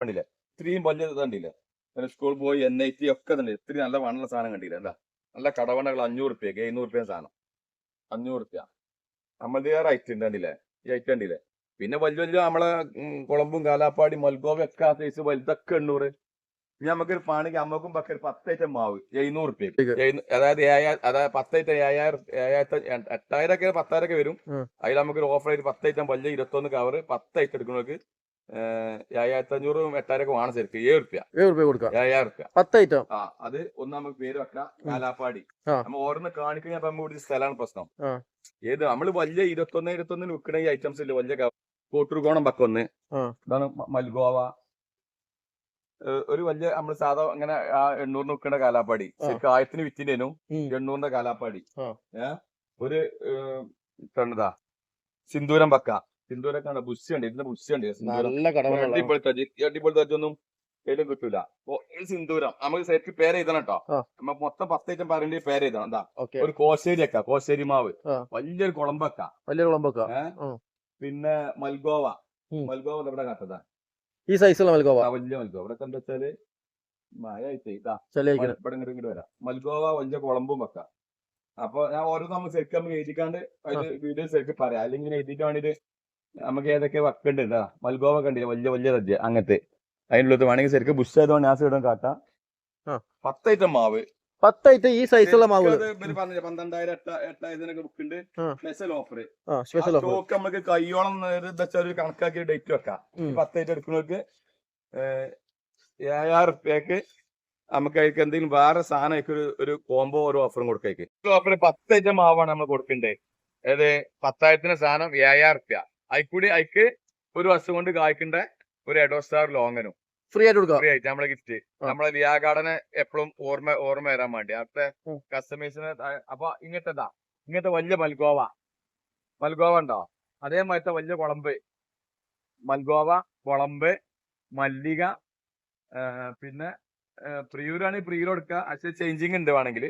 കണ്ടില്ലേ ഇത്രയും വലിയ കണ്ടില്ലേ സ്കൂൾ പോയി NIT ഒക്കെ തന്നെ ഇത്രയും നല്ല വണ്ണുള്ള സാധനം കണ്ടില്ല എന്താ നല്ല കടവണ്ടകൾ 500 റുപ്യ 700 റുപ്യ സാധനം 500 റുപ്യ നമ്മളുടെ ആ റൈറ്റ് ഉണ്ട് കണ്ടില്ലേ ഈ ഐറ്റം കണ്ടില്ലേ പിന്നെ വലിയ വലിയ നമ്മളെ കുളമ്പും കാലാപ്പാടി മൽഗോവ ഒക്കെ ആ സൈസ് വലുതൊക്കെ 800. ഇനി നമുക്കൊരു പാണിക്ക് അമ്മക്കും പക്ക ഒരു 10 ഐറ്റം മാവ് 700 റുപ്യ അതായത് അതായത് 10 ഐറ്റം 8,000 ഒക്കെ 10,000 ഒക്കെ വരും. അതിൽ നമുക്കൊരു ഓഫർ ആയിട്ട് 10 ഐറ്റം വലിയ 21 കവർ 10 ഐറ്റം എടുക്കുന്നവർക്ക് 7,500 8,000 ഒക്കെ വേണം ശരിക്കും 7 റുപ്യ കൊടുക്കാം 7,000 റുപ്യ 10 ഐറ്റം. ആ അത് ഒന്ന് നമുക്ക് പേര് വെക്കാം കാലാപ്പാടി. നമ്മൾ ഓരോന്ന് കാണിക്കഴിഞ്ഞാൽ നമുക്ക് കൂടുതൽ സ്ഥലമാണ് പ്രശ്നം. ഏത് നമ്മള് വലിയ 21 വിൽക്കുന്ന ഈ ഐറ്റംസ് ഇല്ല വലിയ കോട്ടൂർകോണം പക്കൊന്ന് ഇതാണ് മൽഗോവ ഒരു വലിയ നമ്മൾ സാധാ അങ്ങനെ ആ 800 വിൽക്കേണ്ട കാലാപ്പാടി ശരിക്കും 1000 വിറ്റിനേനും 800 കാലാപ്പാടി. ഒരു കണ്ടതാ സിന്ദൂരം പക്ക സിന്ദൂരൊക്കെ ബുഷ് ഉണ്ട് ഇതിന്റെ ബുഷ് ഉണ്ട് അടിപൊളി തജ്ജൊന്നും ഏതും കിട്ടൂല. സിന്ദൂരം നമുക്ക് ശരിക്കും പേര് എഴുതണം കേട്ടോ. നമുക്ക് മൊത്തം 10 ഐറ്റം പറയേണ്ടി പേര് എഴുതണം. എന്താ ഒരു കോശ്ശേരി ഒക്കെ കോശ്ശേരി മാവ് വലിയൊരു കുളമ്പക്ക പിന്നെ മൽഗോവ ഇവിടെ കാട്ടതാ ഈ സൈസുള്ള മൽഗോവ വലിയ മൽഗോവ ഇവിടെ എന്താ വെച്ചാല് മഴയായിട്ട് ഇവിടെ ഇങ്ങോട്ട് വരാം. മൽഗോവ വലിയ കുളമ്പും വെക്കാം. അപ്പൊ ഞാൻ ഓരോ നമുക്ക് ശരിക്കും നമുക്ക് എഴുതിക്കാണ്ട് അതിന് വീഡിയോ ശരിക്കും പറയാം. അല്ലെങ്കിൽ എഴുതിയിട്ട് വേണ്ടിട്ട് നമുക്ക് ഏതൊക്കെ വെക്കണ്ട് മൽഗോവ കണ്ടില്ല വലിയ വലിയ സദ്യ അങ്ങനത്തെ അതിനുള്ളത് വേണമെങ്കിൽ ശരിക്കും ബുഷ് ആയതുകൊണ്ട് ഞാൻ സൈഡും കാട്ടാം. 10 ഐറ്റം മാവ് 10 ഐറ്റം ഈ സൈസുള്ള മാവ് 12,000 8,000 ബുക്ക് ഉണ്ട്. സ്പെഷ്യൽ ഓഫർ സ്റ്റോക്ക് നമുക്ക് കയ്യോളം ഒരു കണക്കാക്കി ഡേറ്റ് വെക്കാം. 10 ഐറ്റം എടുക്കുന്നവർക്ക് 7,000 റുപ്യക്ക് നമുക്ക് അതിലേക്ക് എന്തെങ്കിലും വേറെ സാധനം ഒരു കോംബോ ഒരു ഓഫറും കൊടുക്കേക്ക്. ഓഫർ 10 ഐറ്റം മാവാണ് നമ്മൾ കൊടുക്കണ്ടേ. അതായത് 10,000 സാധനം 7,000 റുപ്യ. അതിക്ക് ഒരു വർഷം കൊണ്ട് കായ്ക്കേണ്ട ഒരു എഡോസ്റ്റാർ ലോങ്ങനും ഫ്രീ ആയിട്ട് കൊടുക്കാം. ഫ്രീ ആയിട്ട് നമ്മളെ ഗിഫ്റ്റ് നമ്മളെ ലിയാ ഗാർഡനെ എപ്പോഴും ഓർമ്മ വരാൻ വേണ്ടി അടുത്ത കസ്റ്റമേഴ്സിന്. അപ്പൊ ഇങ്ങനത്തെ വലിയ മൽഗോവ ഉണ്ടോ അതേമാതിരത്തെ വലിയ കുളമ്പ് മല്ലിക പിന്നെ പ്രിയൂരാണെങ്കിൽ പ്രിയൂർ കൊടുക്കുക. പക്ഷെ ചേഞ്ചിങ് ഉണ്ട് വേണമെങ്കിൽ